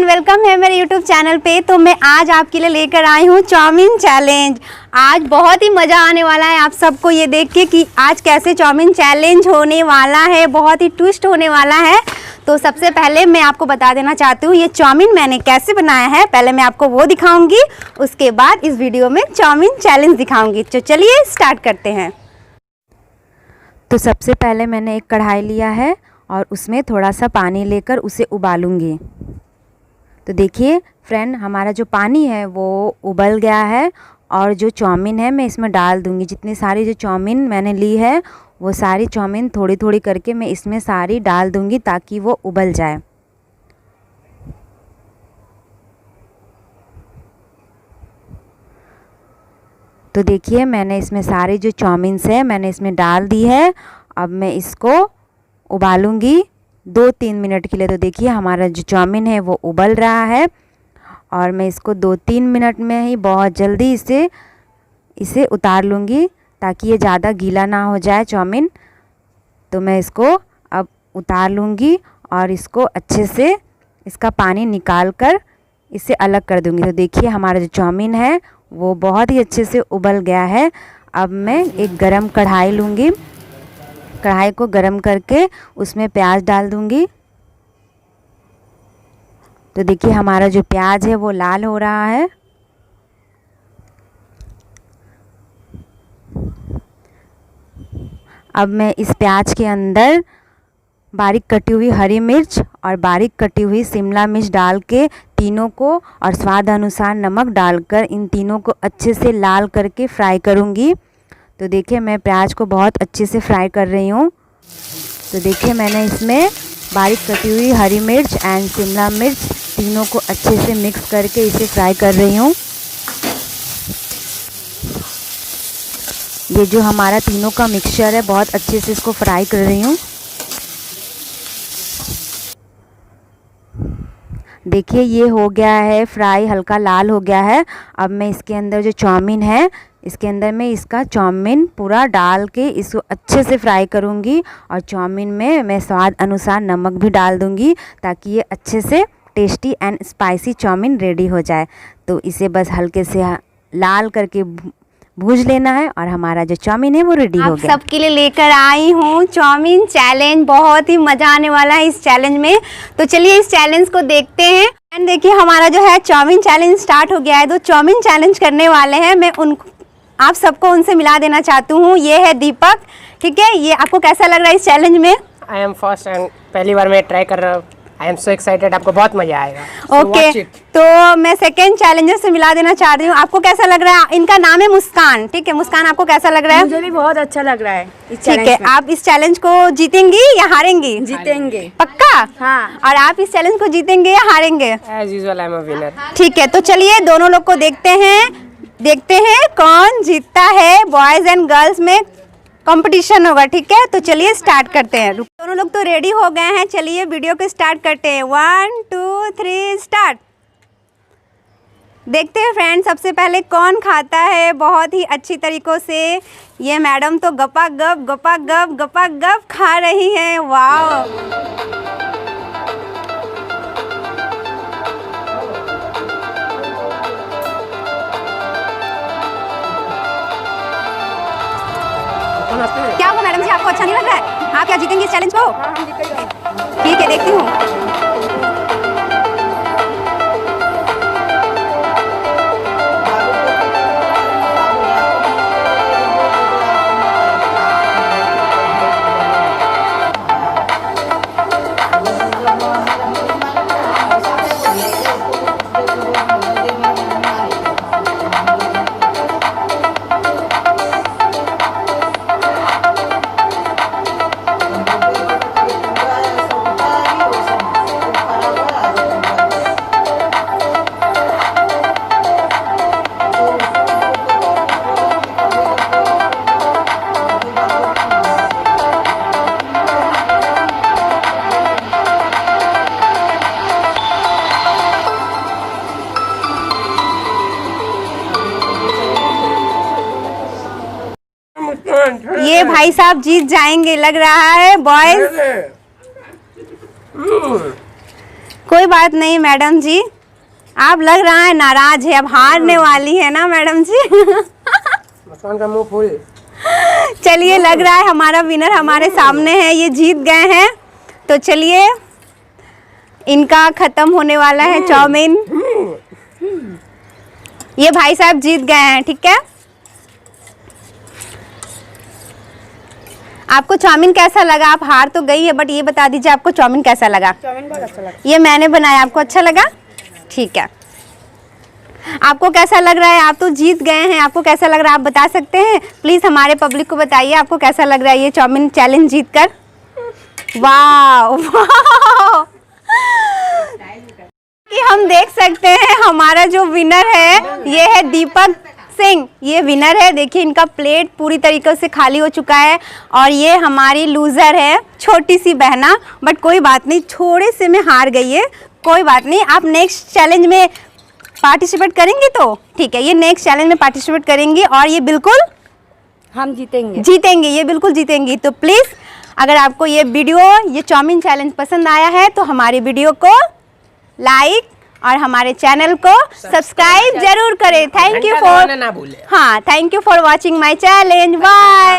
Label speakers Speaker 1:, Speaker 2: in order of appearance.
Speaker 1: Welcome है मेरे YouTube channel पे। तो मैं आज आपके लिए लेकर आई हूँ चाउमीन चैलेंज। आज बहुत ही मज़ा आने वाला है आप सबको ये देख के कि आज कैसे चाउमीन चैलेंज होने वाला है, बहुत ही ट्विस्ट होने वाला है। तो सबसे पहले मैं आपको बता देना चाहती हूँ ये चाउमीन मैंने कैसे बनाया है, पहले मैं आपको वो दिखाऊंगी, उसके बाद इस वीडियो में चाउमीन चैलेंज दिखाऊंगी। तो चलिए स्टार्ट करते हैं।
Speaker 2: तो सबसे पहले मैंने एक कढ़ाई लिया है और उसमें थोड़ा सा पानी लेकर उसे उबालूंगी। तो देखिए फ्रेंड, हमारा जो पानी है वो उबल गया है और जो चाउमीन है मैं इसमें डाल दूंगी। जितनी सारी जो चाउमीन मैंने ली है वो सारी चाउमीन थोड़ी थोड़ी करके मैं इसमें सारी डाल दूंगी ताकि वो उबल जाए। तो देखिए मैंने इसमें सारी जो चाउमीन है मैंने इसमें डाल दी है। अब मैं इसको उबालूंगी 2-3 मिनट के लिए। तो देखिए हमारा जो चाउमीन है वो उबल रहा है और मैं इसको 2-3 मिनट में ही बहुत जल्दी इसे उतार लूँगी ताकि ये ज़्यादा गीला ना हो जाए चाउमीन। तो मैं इसको अब उतार लूँगी और इसको अच्छे से इसका पानी निकाल कर इसे अलग कर दूँगी। तो देखिए हमारा जो चाउमीन है वो बहुत ही अच्छे से उबल गया है। अब मैं एक गरम कढ़ाई लूँगी, कढ़ाई को गरम करके उसमें प्याज डाल दूँगी। तो देखिए हमारा जो प्याज है वो लाल हो रहा है। अब मैं इस प्याज के अंदर बारीक कटी हुई हरी मिर्च और बारीक कटी हुई शिमला मिर्च डाल के तीनों को और स्वाद अनुसार नमक डालकर इन तीनों को अच्छे से लाल करके फ्राई करूँगी। तो देखिए मैं प्याज को बहुत अच्छे से फ्राई कर रही हूँ। तो देखिए मैंने इसमें बारीक कटी हुई हरी मिर्च एंड शिमला मिर्च तीनों को अच्छे से मिक्स करके इसे फ्राई कर रही हूँ। ये जो हमारा तीनों का मिक्सचर है बहुत अच्छे से इसको फ्राई कर रही हूँ। देखिए ये हो गया है फ्राई, हल्का लाल हो गया है। अब मैं इसके अंदर जो चाउमीन है इसके अंदर मैं इसका चाउमीन पूरा डाल के इसको अच्छे से फ्राई करूँगी और चाउमीन में मैं स्वाद अनुसार नमक भी डाल दूँगी ताकि ये अच्छे से tasty and spicy chowmein ready हो जाए। तो इसे बस हल्के से लाल करके भूज लेना है और हमारा जो चाउमीन है वो रेडी हो गया।
Speaker 1: सबके लिए लेकर आई हूँ चाउमीन चैलेंज, बहुत ही मज़ा आने वाला है इस चैलेंज में। तो चलिए इस चैलेंज को देखते हैं। एंड देखिए हमारा जो है चाउमीन चैलेंज स्टार्ट हो गया है। तो चाउमीन चैलेंज करने वाले हैं, मैं आप सबको उनसे मिला देना चाहती हूँ। ये है दीपक, ठीक है। ये आपको कैसा लग रहा है इस चैलेंज में?
Speaker 3: आई एम फर्स्ट एंड पहली बार मैं ट्राई कर रहा हूँ। आई एम सो एक्साइटेड, आपको बहुत मजा आएगा।
Speaker 1: ओके तो मैं सेकंड चैलेंजर से मिला देना चाह रही हूँ। आपको कैसा लग रहा है? इनका नाम है मुस्कान, ठीक है। मुस्कान आपको कैसा लग रहा है?
Speaker 4: मुझे भी बहुत अच्छा लग रहा है इस
Speaker 1: ठीक है। आप इस चैलेंज को जीतेंगी या हारेंगी?
Speaker 4: जीतेंगे
Speaker 1: पक्का?
Speaker 4: हाँ।
Speaker 1: और आप इस चैलेंज को जीतेंगे या हारेंगे?
Speaker 3: As usual I am a winner.
Speaker 1: ठीक है, तो चलिए दोनों लोग को देखते हैं कौन जीतता है। बॉयज एंड गर्ल्स में कंपटीशन होगा, ठीक है। तो चलिए स्टार्ट करते हैं। दोनों लोग तो रेडी हो गए हैं, चलिए वीडियो को स्टार्ट करते हैं। 1 2 3 स्टार्ट। देखते हैं फ्रेंड सबसे पहले कौन खाता है बहुत ही अच्छी तरीक़ों से। ये मैडम तो गपा गप खा रही हैं। वाह, क्या हुआ मैडम जी, आपको अच्छा नहीं लग रहा है? आप क्या जीतेंगे इस चैलेंज को? ठीक है, देखती हूँ। ये भाई साहब जीत जाएंगे लग रहा है। बॉयज कोई बात नहीं मैडम जी, आप लग रहा है नाराज है, अब हारने वाली है ना मैडम जी।
Speaker 3: मुस्कान का मुंह फूल।
Speaker 1: चलिए, लग रहा है हमारा विनर हमारे सामने है, ये जीत गए हैं। तो चलिए, इनका खत्म होने वाला है चाउमीन। ये भाई साहब जीत गए हैं, ठीक है। आपको चाउमीन कैसा लगा? आप हार तो गई है, बट ये बता दीजिए आपको चाउमीन कैसा लगा?
Speaker 4: चाउमीन बहुत अच्छा लगा।
Speaker 1: ये मैंने बनाया, आपको अच्छा लगा? ठीक है। आपको कैसा लग रहा है? आप तो जीत गए हैं, आपको कैसा लग रहा है आप बता सकते हैं? प्लीज़ हमारे पब्लिक को बताइए आपको कैसा लग रहा है ये चाउमीन चैलेंज जीत कर। वाह वाह, कि हम देख सकते हैं हमारा जो विनर है ये है दीपक सिंह, ये विनर है। देखिए इनका प्लेट पूरी तरीके से खाली हो चुका है और ये हमारी लूज़र है, छोटी सी बहना। बट कोई बात नहीं, थोड़े से में हार गई है, कोई बात नहीं। आप नेक्स्ट चैलेंज में पार्टिसिपेट करेंगी तो ठीक है, ये नेक्स्ट चैलेंज में पार्टिसिपेट करेंगी और ये बिल्कुल
Speaker 4: हम जीतेंगे।
Speaker 1: जीतेंगे, ये बिल्कुल जीतेंगी। तो प्लीज़ अगर आपको ये वीडियो, ये चाउमीन चैलेंज पसंद आया है तो हमारी वीडियो को लाइक और हमारे चैनल को सब्सक्राइब जरूर करें। थैंक यू फॉर,
Speaker 3: ना भूले।
Speaker 1: हाँ, thank you for watching my challenge. Bye.